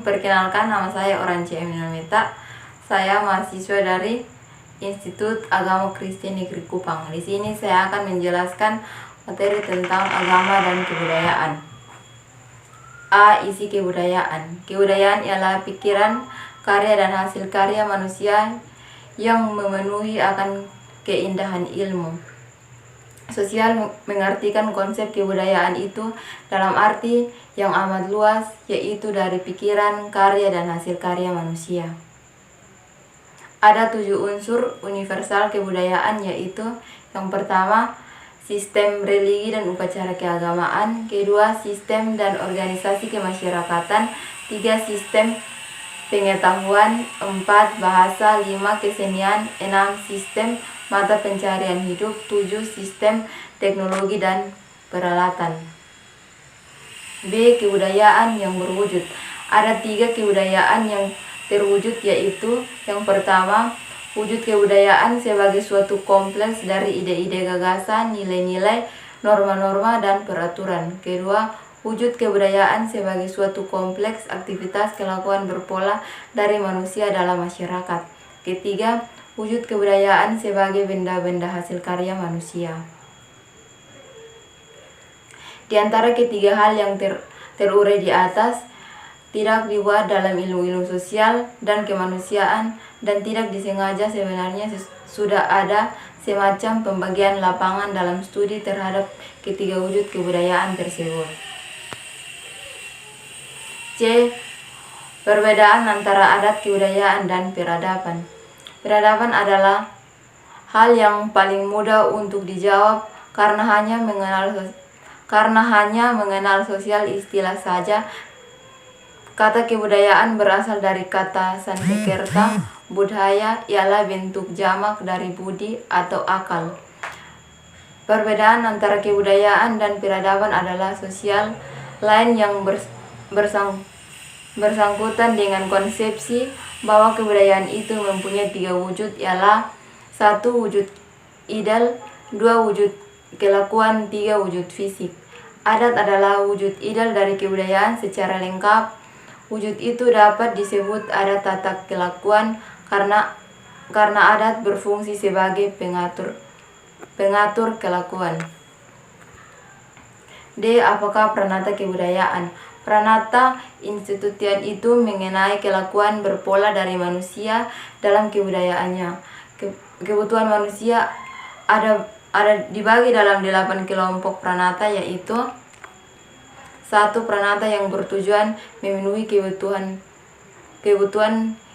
Perkenalkan, nama saya Orange Eminamita. Saya mahasiswa dari Institut Agama Kristen Negeri Kupang. Di sini saya akan menjelaskan materi tentang agama dan kebudayaan. A. Isi kebudayaan. Kebudayaan ialah pikiran, karya dan hasil karya manusia yang memenuhi akan keindahan ilmu. Sosial mengartikan konsep kebudayaan itu dalam arti yang amat luas, yaitu dari pikiran, karya, dan hasil karya manusia. Ada 7 unsur universal kebudayaan, yaitu yang pertama, sistem religi dan upacara keagamaan. Kedua, sistem dan organisasi kemasyarakatan. 3, sistem pengetahuan. 4, bahasa. 5, kesenian. 6, sistem mata pencarian hidup. 7, sistem teknologi dan peralatan. B. Kebudayaan yang berwujud. Ada 3 kebudayaan yang terwujud, yaitu yang pertama, wujud kebudayaan sebagai suatu kompleks dari ide-ide, gagasan, nilai-nilai, norma-norma, dan peraturan. Kedua, wujud kebudayaan sebagai suatu kompleks aktivitas kelakuan berpola dari manusia dalam masyarakat. Ketiga, wujud kebudayaan sebagai benda-benda hasil karya manusia. Di antara ketiga hal yang terurai di atas, tidak dibuat dalam ilmu-ilmu sosial dan kemanusiaan, dan tidak disengaja, sebenarnya sudah ada semacam pembagian lapangan dalam studi terhadap ketiga wujud kebudayaan tersebut. C. Perbedaan antara adat kebudayaan dan peradaban. Peradaban adalah hal yang paling mudah untuk dijawab karena hanya mengenal sosial istilah saja. Kata kebudayaan berasal dari kata Sanskerta. Budaya ialah bentuk jamak dari budi atau akal. Perbedaan antara kebudayaan dan peradaban adalah sosial lain yang bersangkutan dengan konsepsi bahwa kebudayaan itu mempunyai 3 wujud, ialah 1, wujud ideal. 2, wujud kelakuan. 3, wujud fisik. Adat adalah wujud ideal dari kebudayaan secara lengkap. Wujud itu dapat disebut adat tata kelakuan karena adat berfungsi sebagai pengatur kelakuan. D. Apakah pranata kebudayaan? Pranata institution itu mengenai kelakuan berpola dari manusia dalam kebudayaannya. Kebutuhan manusia ada dibagi dalam 8 kelompok pranata, yaitu 1. Pranata yang bertujuan memenuhi kebutuhan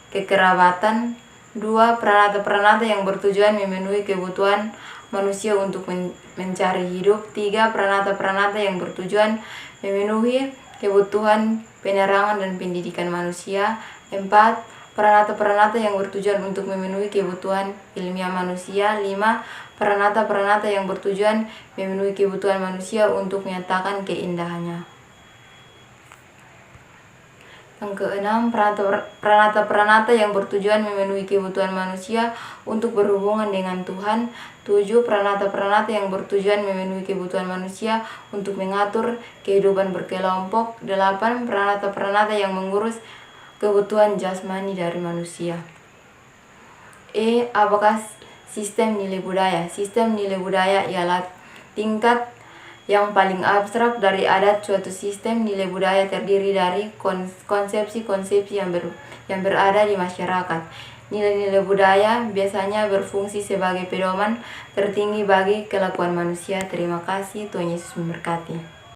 kekerabatan. 2. Pranata yang bertujuan memenuhi kebutuhan manusia untuk mencari hidup. 3. Pranata yang bertujuan memenuhi kebutuhan penerangan dan pendidikan manusia. 4. Pranata yang bertujuan untuk memenuhi kebutuhan ilmiah manusia. 5. Pranata yang bertujuan memenuhi kebutuhan manusia untuk menyatakan keindahannya. Yang keenam, pranata yang bertujuan memenuhi kebutuhan manusia untuk berhubungan dengan Tuhan. 7. Pranata yang bertujuan memenuhi kebutuhan manusia untuk mengatur kehidupan berkelompok. 8. Pranata yang mengurus kebutuhan jasmani dari manusia. E. Apakah sistem nilai budaya? Sistem nilai budaya ialah tingkat yang paling abstrak dari adat. Suatu sistem nilai budaya terdiri dari konsepsi-konsepsi yang berada di masyarakat. Nilai-nilai budaya biasanya berfungsi sebagai pedoman tertinggi bagi kelakuan manusia. Terima kasih, Tuhan Yesus memberkati.